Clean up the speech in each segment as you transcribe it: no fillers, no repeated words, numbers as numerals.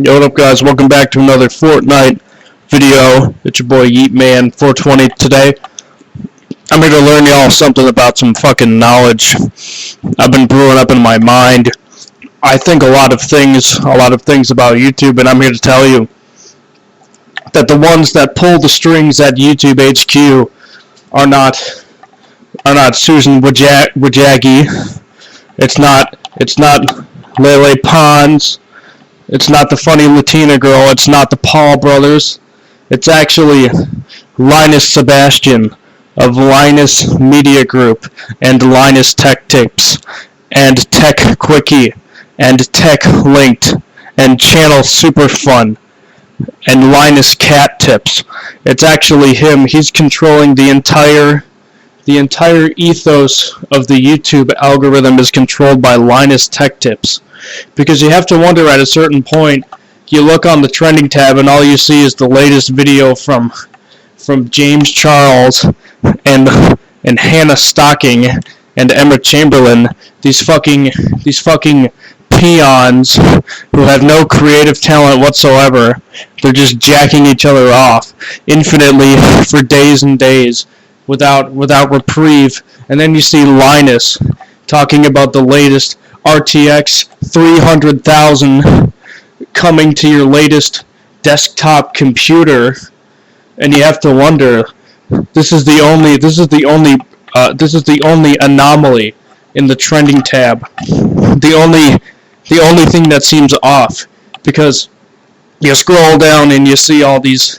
Yo, what up, guys? Welcome back to another Fortnite video. It's your boy Yeetman 420 today. I'm here to learn y'all something about some fucking knowledge I've been brewing up in my mind. I think a lot of things about YouTube, and I'm here to tell you that the ones that pull the strings at YouTube HQ are not Susan Wojcicki. It's not Lele Pons. It's not the funny Latina girl. It's not the Paul brothers. It's actually Linus Sebastian of Linus Media Group and Linus Tech Tips and Tech Quickie and Tech Linked and Channel Super Fun and Linus Cat Tips. It's actually him. He's controlling the entire ethos of the YouTube algorithm is controlled by Linus Tech Tips. Because you have to wonder at a certain point, you look on the trending tab and all you see is the latest video from James Charles and Hannah Stocking and Emma Chamberlain, these fucking peons who have no creative talent whatsoever. They're just jacking each other off infinitely for days and days without reprieve. And then you see Linus talking about the latest RTX 300,000 coming to your latest desktop computer, and you have to wonder, this is the only anomaly in the trending tab, the only thing that seems off, because you scroll down and you see all these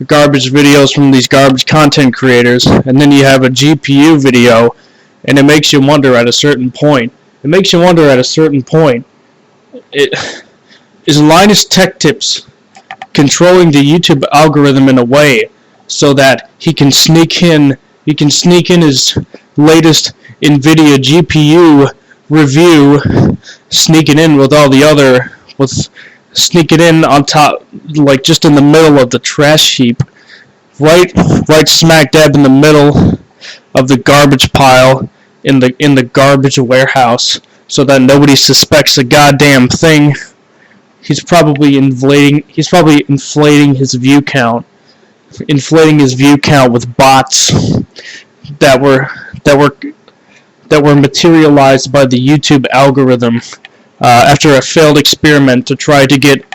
garbage videos from these garbage content creators, and then you have a GPU video, and it makes you wonder at a certain point. Is Linus Tech Tips controlling the YouTube algorithm in a way so that he can sneak in his latest NVIDIA GPU review, sneak it in on top, like just in the middle of the trash heap, right smack dab in the middle of the garbage pile in the garbage warehouse, so that nobody suspects a goddamn thing. He's probably inflating his view count with bots that were materialized by the YouTube algorithm after a failed experiment to try to get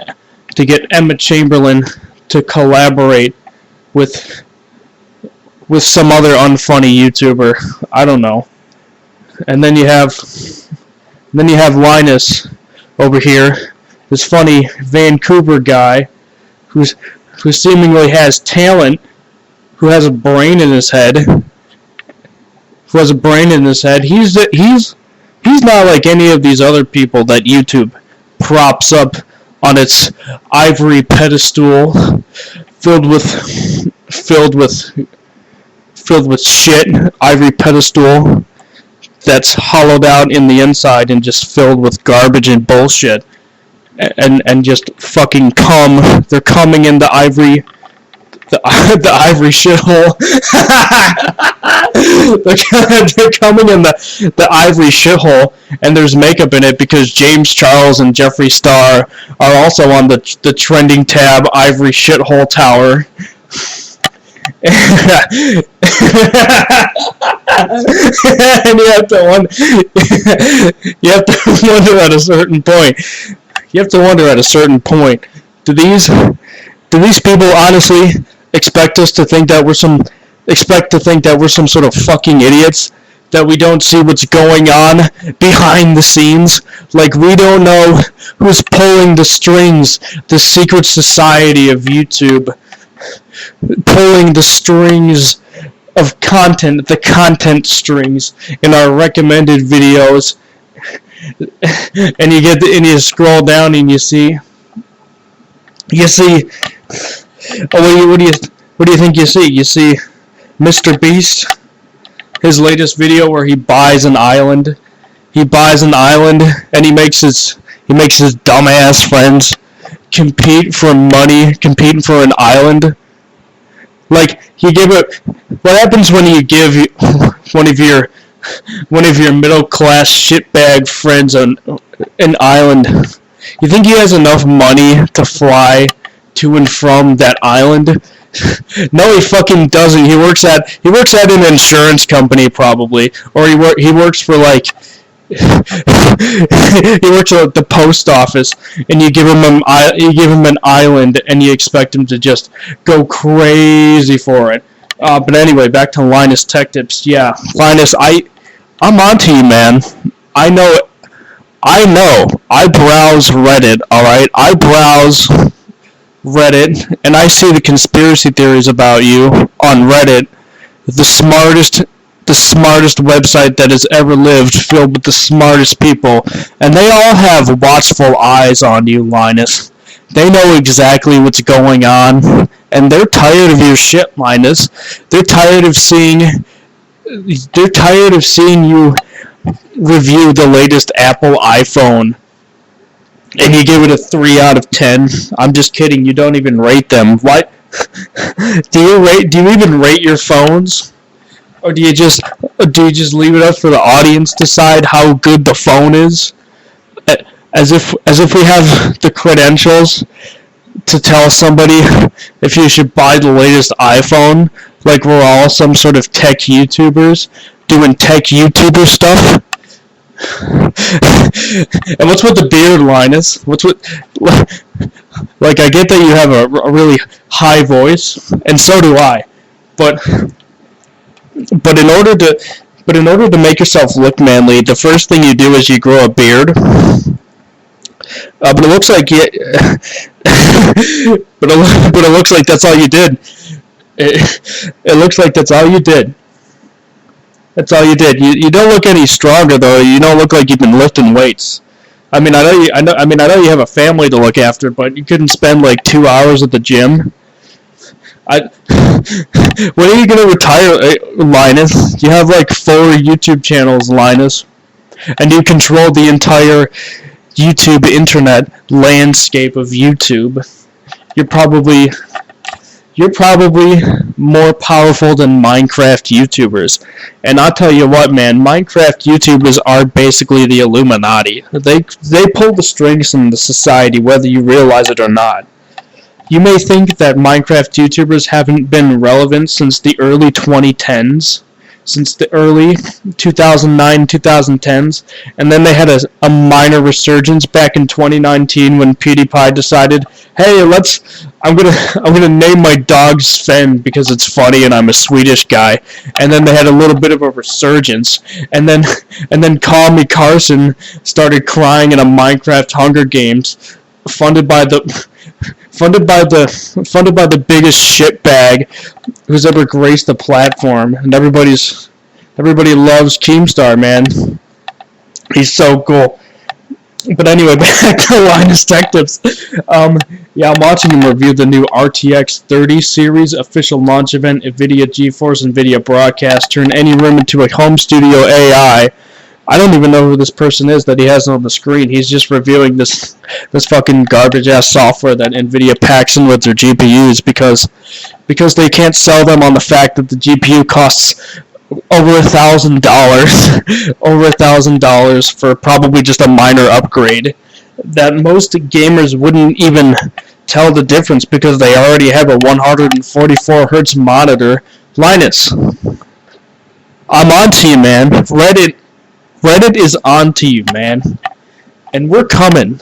Emma Chamberlain to collaborate with some other unfunny YouTuber. I don't know. And then you have Linus over here, this funny Vancouver guy who seemingly has talent, who has a brain in his head. He's not like any of these other people that YouTube props up on its ivory pedestal filled with shit, ivory pedestal that's hollowed out in the inside and just filled with garbage and bullshit, and just fucking cum. They're coming in the ivory shithole. They're coming in the ivory shithole, and there's makeup in it because James Charles and Jeffree Star are also on the trending tab ivory shithole tower. And you have to wonder at a certain point. Do these people honestly expect to think that we're some sort of fucking idiots, that we don't see what's going on behind the scenes? Like, we don't know who's pulling the strings, the secret society of YouTube, pulling the strings of content, the content strings in our recommended videos. And you scroll down and you see what do you think you see? You see Mr. Beast, his latest video where he buys an island. And he makes his dumbass friends compete for money, competing for an island. Like, what happens when you give one of your middle class shitbag friends an island You think he has enough money to fly to and from that island? No, he fucking doesn't. He works at an insurance company probably, or he works for like he works at the post office, and you give him an island, and you expect him to just go crazy for it. But anyway, back to Linus Tech Tips. Yeah, Linus, I'm onto you, man. I know. I know. I browse Reddit. All right, I browse Reddit, and I see the conspiracy theories about you on Reddit. The smartest website that has ever lived, filled with the smartest people, and they all have watchful eyes on you, Linus. They know exactly what's going on, and they're tired of your shit, Linus. They're tired of seeing you review the latest Apple iPhone, and you give it a 3 out of 10. I'm just kidding. You don't even rate them. What? Do you even rate your phones? Or do you just leave it up for the audience to decide how good the phone is? As if we have the credentials to tell somebody if you should buy the latest iPhone, like we're all some sort of tech YouTubers doing tech YouTuber stuff. And what's with the beard, Linus? What's with, like, I get that you have a really high voice, and so do I, but in order to make yourself look manly, the first thing you do is you grow a beard. But it looks like but it looks like that's all you did. It looks like that's all you did. That's all you did. You don't look any stronger though. You don't look like you've been lifting weights. I mean, I know you have a family to look after, but you couldn't spend like 2 hours at the gym. When are you gonna retire, Linus? You have like 4 YouTube channels, Linus, and you control the entire YouTube internet landscape of YouTube. You're probably more powerful than Minecraft YouTubers. And I'll tell you what, man, Minecraft YouTubers are basically the Illuminati. They pull the strings in the society, whether you realize it or not. You may think that Minecraft YouTubers haven't been relevant since the early 2010s, since the early 2009, 2010s, and then they had a minor resurgence back in 2019 when PewDiePie decided, hey, I'm gonna name my dog Sven because it's funny and I'm a Swedish guy, and then they had a little bit of a resurgence, and then Call Me Carson started crying in a Minecraft Hunger Games, funded by the biggest shitbag who's ever graced the platform, and everybody loves Keemstar, man. He's so cool. But anyway, back to Linus Tech Tips. Yeah, I'm watching him review the new RTX 30 series official launch event. NVIDIA GeForce NVIDIA broadcast turn any room into a home studio AI. I don't even know who this person is that he has on the screen. He's just reviewing this fucking garbage ass software that NVIDIA packs in with their GPUs because they can't sell them on the fact that the GPU costs over $1,000, over $1,000 for probably just a minor upgrade. That most gamers wouldn't even tell the difference because they already have a 144 hertz monitor. Linus, I'm on to you, man. Reddit is on to you, man. And we're coming.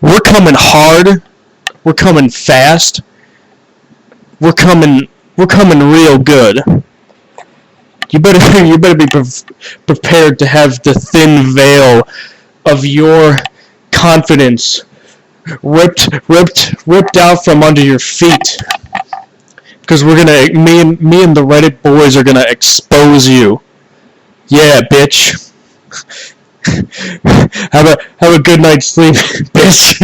We're coming hard. We're coming fast. We're coming real good. You better be prepared to have the thin veil of your confidence ripped out from under your feet. Because me and the Reddit boys are gonna expose you. Yeah, bitch. Have a good night's sleep, bitch.